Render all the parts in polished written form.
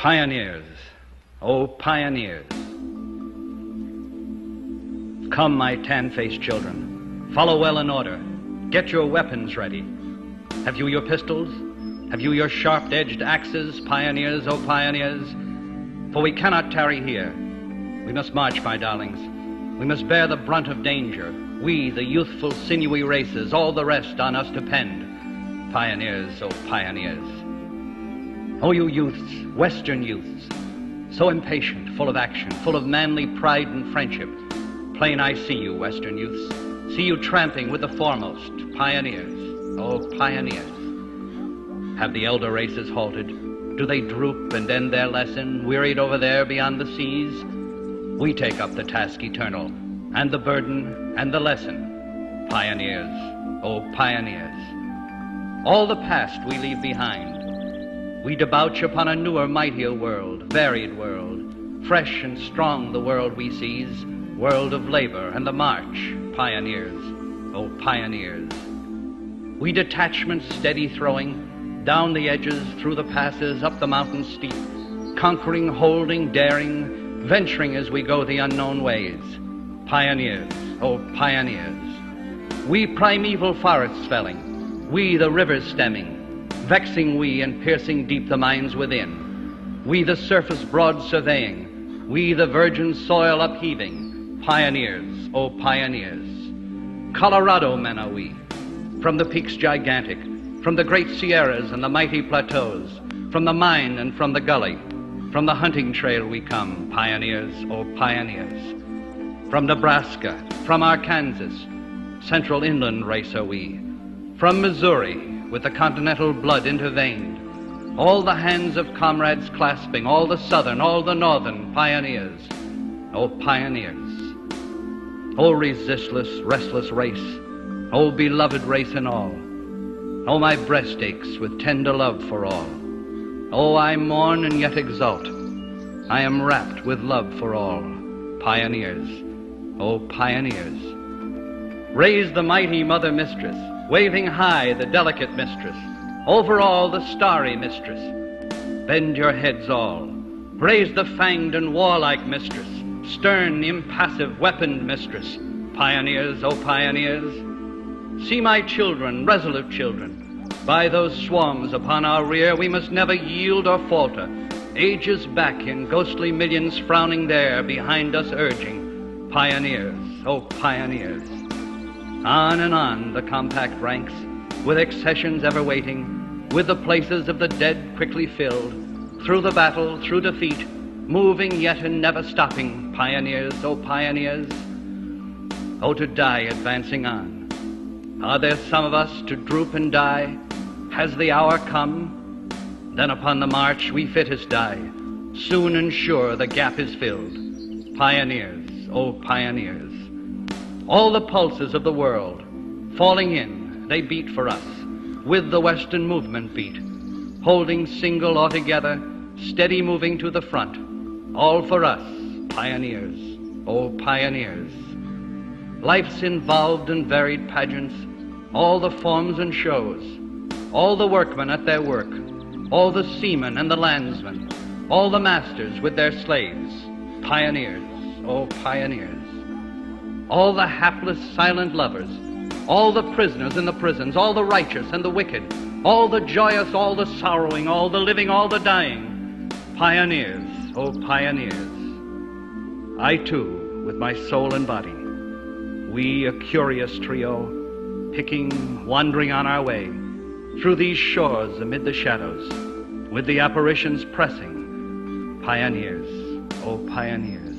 Pioneers, oh pioneers. Come, my tan-faced children, follow well in order. Get your weapons ready. Have you your pistols? Have you your sharp-edged axes, pioneers, oh pioneers? For we cannot tarry here. We must march, my darlings. We must bear the brunt of danger. We, the youthful, sinewy races, all the rest on us depend. Pioneers, oh pioneers. Oh, you youths, Western youths, so impatient, full of action, full of manly pride and friendship. Plain I see you, Western youths, see you tramping with the foremost, pioneers, oh pioneers. Have the elder races halted? Do they droop and end their lesson, wearied over there beyond the seas? We take up the task eternal, and the burden and the lesson. Pioneers, oh pioneers. All the past we leave behind. We debouch upon a newer, mightier world, varied world. Fresh and strong the world we seize, world of labor and the march. Pioneers, oh pioneers. We detachments steady throwing, down the edges, through the passes, up the mountain steep, conquering, holding, daring, venturing as we go the unknown ways. Pioneers, oh pioneers. We primeval forests felling, we the rivers stemming, vexing we and piercing deep the mines within. We the surface broad surveying, we the virgin soil upheaving. Pioneers, oh pioneers. Colorado men are we, from the peaks gigantic, from the great Sierras and the mighty plateaus, from the mine and from the gully, from the hunting trail we come, pioneers, oh pioneers. From Nebraska, from Arkansas, central inland race are we. From Missouri, with the continental blood interveined, all the hands of comrades clasping, all the southern, all the northern pioneers, oh pioneers. Oh resistless, restless race, oh beloved race in all. Oh, my breast aches with tender love for all. Oh, I mourn and yet exult. I am rapt with love for all. Pioneers, oh pioneers. Raise the mighty mother mistress, waving high the delicate mistress, over all the starry mistress. Bend your heads all. Raise the fanged and warlike mistress, stern, impassive, weaponed mistress. Pioneers, oh pioneers. See my children, resolute children, by those swarms upon our rear we must never yield or falter. Ages back in ghostly millions frowning there, behind us urging. Pioneers, oh pioneers. On and on the compact ranks, with accessions ever waiting, with the places of the dead quickly filled, through the battle, through defeat, moving yet and never stopping. Pioneers, oh pioneers. Oh, to die advancing on. Are there some of us to droop and die? Has the hour come? Then upon the march we fittest die. Soon and sure the gap is filled. Pioneers, oh pioneers. All the pulses of the world, falling in, they beat for us, with the Western movement beat, holding single or together, steady moving to the front. All for us, pioneers, oh pioneers. Life's involved in varied pageants, all the forms and shows, all the workmen at their work, all the seamen and the landsmen, all the masters with their slaves. Pioneers, oh pioneers. All the hapless silent lovers, all the prisoners in the prisons, all the righteous and the wicked, all the joyous, all the sorrowing, all the living, all the dying. Pioneers, oh pioneers. I too, with my soul and body, we a curious trio, picking, wandering on our way, through these shores amid the shadows, with the apparitions pressing. Pioneers, oh pioneers.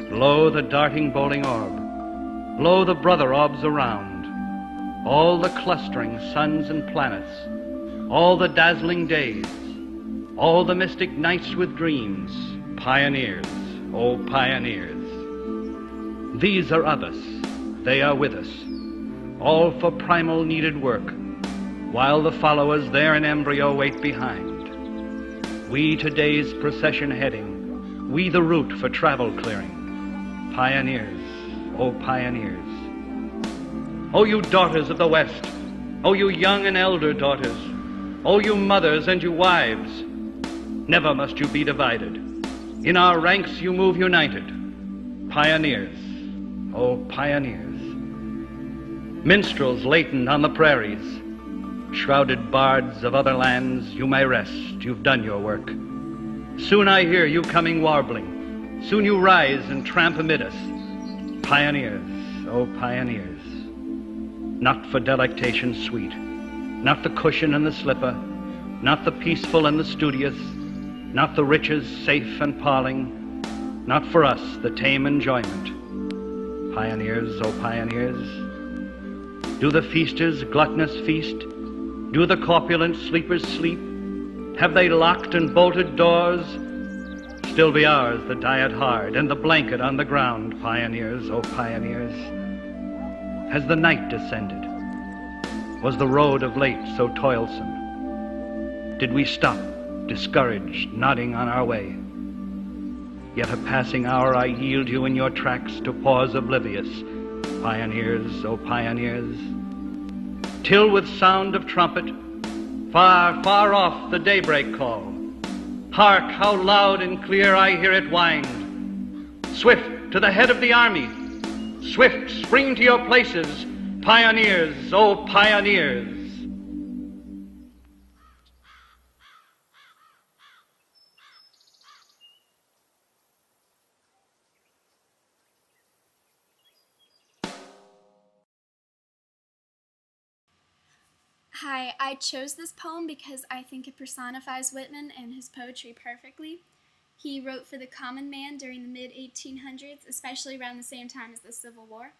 Blow the darting bowling orb, blow the brother orbs around, all the clustering suns and planets, all the dazzling days, all the mystic nights with dreams. Pioneers, oh pioneers. These are of us, they are with us, all for primal needed work, while the followers there in embryo wait behind. We today's procession heading, we the route for travel clearing. Pioneers, oh pioneers. Oh, you daughters of the West, oh, you young and elder daughters, oh, you mothers and you wives, Never must you be divided. In our ranks you move united. Pioneers, oh pioneers. Minstrels latent on the prairies, shrouded bards of other lands, you may rest, you've done your work. Soon I hear you coming warbling, soon you rise and tramp amid us. Pioneers, oh pioneers. Not for delectation sweet, not the cushion and the slipper, not the peaceful and the studious, not the riches safe and palling, not for us the tame enjoyment. Pioneers, oh pioneers. Do the feasters gluttonous feast? Do the corpulent sleepers sleep? Have they locked and bolted doors? Still be ours the diet hard and the blanket on the ground, pioneers, oh pioneers. Has the night descended? Was the road of late so toilsome? Did we stop, discouraged, nodding on our way? Yet a passing hour I yield you in your tracks to pause oblivious, pioneers, oh pioneers. Till with sound of trumpet, far, far off the daybreak call, hark how loud and clear I hear it wind. Swift to the head of the army, swift spring to your places, pioneers, oh pioneers. Hi, I chose this poem because I think it personifies Whitman and his poetry perfectly. He wrote for the common man during the mid-1800s, especially around the same time as the Civil War.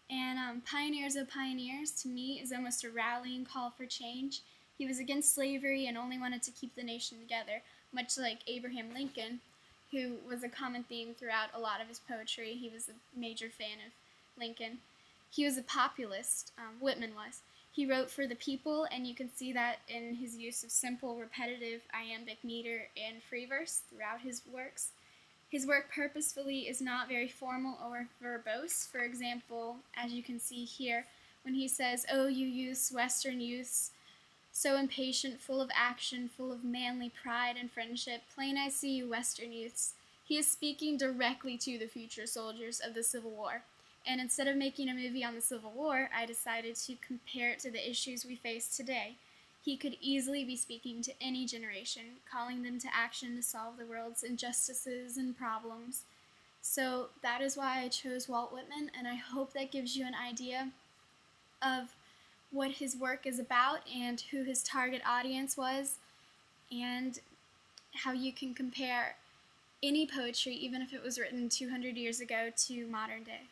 And Pioneers, oh Pioneers, to me, is almost a rallying call for change. He was against slavery and only wanted to keep the nation together, much like Abraham Lincoln, who was a common theme throughout a lot of his poetry. He was a major fan of Lincoln. He was a populist, Whitman was. He wrote for the people, and you can see that in his use of simple, repetitive, iambic meter and free verse throughout his works. His work purposefully is not very formal or verbose. For example, as you can see here, when he says, "Oh, you youths, Western youths, so impatient, full of action, full of manly pride and friendship, plain I see you, Western youths." He is speaking directly to the future soldiers of the Civil War. And instead of making a movie on the Civil War, I decided to compare it to the issues we face today. He could easily be speaking to any generation, calling them to action to solve the world's injustices and problems. So that is why I chose Walt Whitman, and I hope that gives you an idea of what his work is about and who his target audience was, and how you can compare any poetry, even if it was written 200 years ago, to modern day.